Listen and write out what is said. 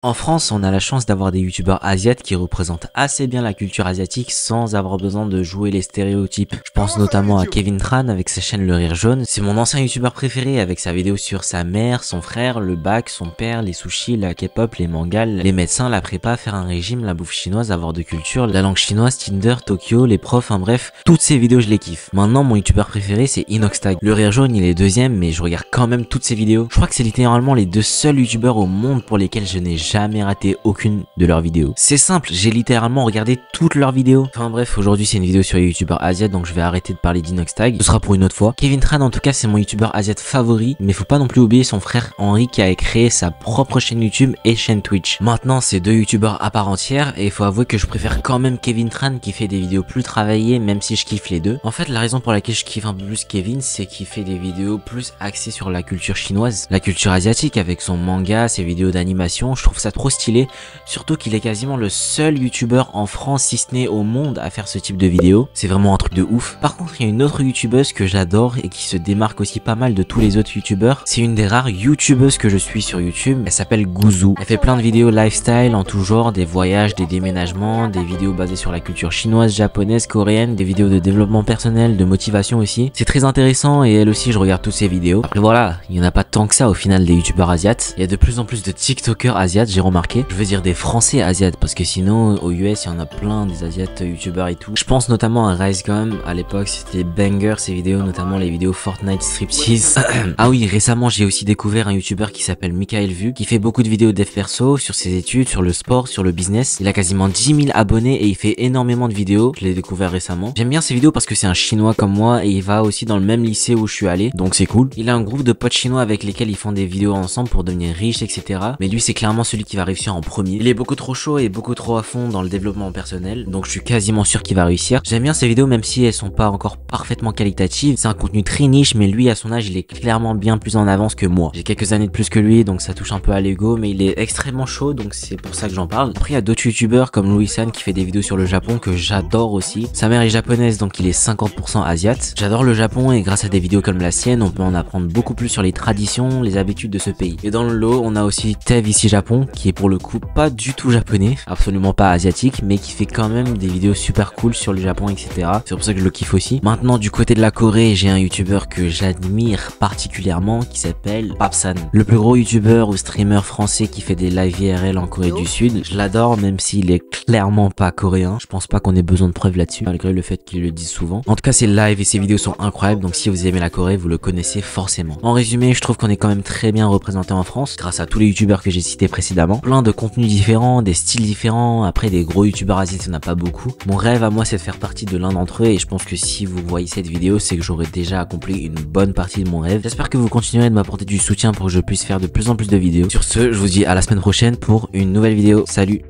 En France, on a la chance d'avoir des youtubeurs asiates qui représentent assez bien la culture asiatique sans avoir besoin de jouer les stéréotypes. Je pense notamment à Kevin Tran avec sa chaîne Le Rire Jaune. C'est mon ancien youtubeur préféré avec sa vidéo sur sa mère, son frère, le bac, son père, les sushis, la K-pop, les mangas, les médecins, la prépa, faire un régime, la bouffe chinoise, avoir de culture, la langue chinoise, Tinder, Tokyo, les profs, bref, toutes ces vidéos je les kiffe. Maintenant, mon youtubeur préféré c'est Inoxtag. Le Rire Jaune il est deuxième mais je regarde quand même toutes ses vidéos. Je crois que c'est littéralement les deux seuls youtubeurs au monde pour lesquels je n'ai jamais raté aucune de leurs vidéos. C'est simple, j'ai littéralement regardé toutes leurs vidéos. Enfin bref, aujourd'hui c'est une vidéo sur les youtubeurs asiates donc je vais arrêter de parler d'Inoxtag. Ce sera pour une autre fois. Kevin Tran en tout cas c'est mon youtubeur asiate favori, mais faut pas non plus oublier son frère Henry qui a créé sa propre chaîne YouTube et chaîne Twitch. Maintenant c'est deux youtubeurs à part entière et il faut avouer que je préfère quand même Kevin Tran qui fait des vidéos plus travaillées même si je kiffe les deux. En fait la raison pour laquelle je kiffe un peu plus Kevin c'est qu'il fait des vidéos plus axées sur la culture chinoise, la culture asiatique avec son manga, ses vidéos d'animation. Je trouve ça trop stylé, surtout qu'il est quasiment le seul youtubeur en France si ce n'est au monde à faire ce type de vidéos. C'est vraiment un truc de ouf. Par contre il y a une autre youtubeuse que j'adore et qui se démarque aussi pas mal de tous les autres youtubeurs. C'est une des rares youtubeuses que je suis sur YouTube. Elle s'appelle Guzu. Elle fait plein de vidéos lifestyle en tout genre, des voyages, des déménagements, des vidéos basées sur la culture chinoise, japonaise, coréenne, des vidéos de développement personnel, de motivation aussi. C'est très intéressant et elle aussi je regarde toutes ses vidéos. Après voilà, il y en a pas tant que ça au final des youtubeurs asiates. Il y a de plus en plus de tiktokers asiates, j'ai remarqué. Je veux dire des français asiates parce que sinon aux US il y en a plein des asiates youtubeurs et tout. Je pense notamment à RiceGum, à l'époque c'était banger ces vidéos, notamment les vidéos Fortnite striptease. Ah oui, récemment j'ai aussi découvert un youtubeur qui s'appelle Michael Vu qui fait beaucoup de vidéos dev perso sur ses études, sur le sport, sur le business. Il a quasiment 10 000 abonnés et il fait énormément de vidéos. Je l'ai découvert récemment. J'aime bien ses vidéos parce que c'est un chinois comme moi et il va aussi dans le même lycée où je suis allé, donc c'est cool. Il a un groupe de potes chinois avec lesquels ils font des vidéos ensemble pour devenir riches, etc. Mais lui c'est clairement celui qui va réussir en premier. Il est beaucoup trop chaud et beaucoup trop à fond dans le développement personnel, donc je suis quasiment sûr qu'il va réussir. J'aime bien ses vidéos même si elles sont pas encore parfaitement qualitatives. C'est un contenu très niche, mais lui à son âge il est clairement bien plus en avance que moi. J'ai quelques années de plus que lui donc ça touche un peu à l'ego, mais il est extrêmement chaud donc c'est pour ça que j'en parle. Après il y a d'autres youtubeurs comme Louis San qui fait des vidéos sur le Japon que j'adore aussi. Sa mère est japonaise donc il est 50% asiate. J'adore le Japon et grâce à des vidéos comme la sienne on peut en apprendre beaucoup plus sur les traditions, les habitudes de ce pays. Et dans le lot on a aussi Tev ici Japon qui est pour le coup pas du tout japonais, absolument pas asiatique, mais qui fait quand même des vidéos super cool sur le Japon, etc. C'est pour ça que je le kiffe aussi. Maintenant, du côté de la Corée, j'ai un youtubeur que j'admire particulièrement qui s'appelle Papsan. Le plus gros youtubeur ou streamer français qui fait des live IRL en Corée du Sud. Je l'adore, même s'il est clairement pas coréen. Je pense pas qu'on ait besoin de preuves là-dessus, malgré le fait qu'il le dise souvent. En tout cas, ses lives et ses vidéos sont incroyables, donc si vous aimez la Corée, vous le connaissez forcément. En résumé, je trouve qu'on est quand même très bien représenté en France, grâce à tous les youtubeurs que j'ai cités précédemment. Plein de contenus différents, des styles différents. Après des gros youtubeurs asiatiques il n'y en a pas beaucoup. Mon rêve à moi c'est de faire partie de l'un d'entre eux et je pense que si vous voyez cette vidéo c'est que j'aurai déjà accompli une bonne partie de mon rêve. J'espère que vous continuerez de m'apporter du soutien pour que je puisse faire de plus en plus de vidéos. Sur ce je vous dis à la semaine prochaine pour une nouvelle vidéo. Salut.